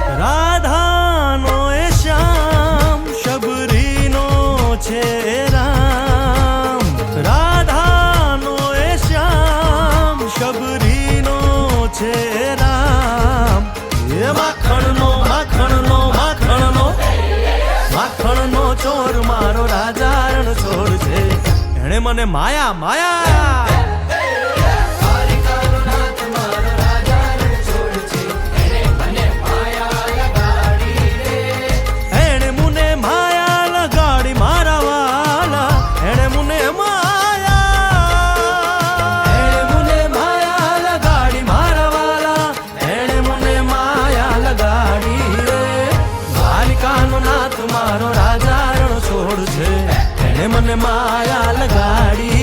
રાધાનો એ શ્યામ શબરીનો છે રામ. રાધાનો એ શ્યામ શબરીનો છે રામ. એ માખણનો માખણનો માખણનો માખણનો ચોર મારો રાજા રણછોડ છે. એણે મને માયા માયા મારો રાજા રણછોડ છે. એને મને માયા લગાડી.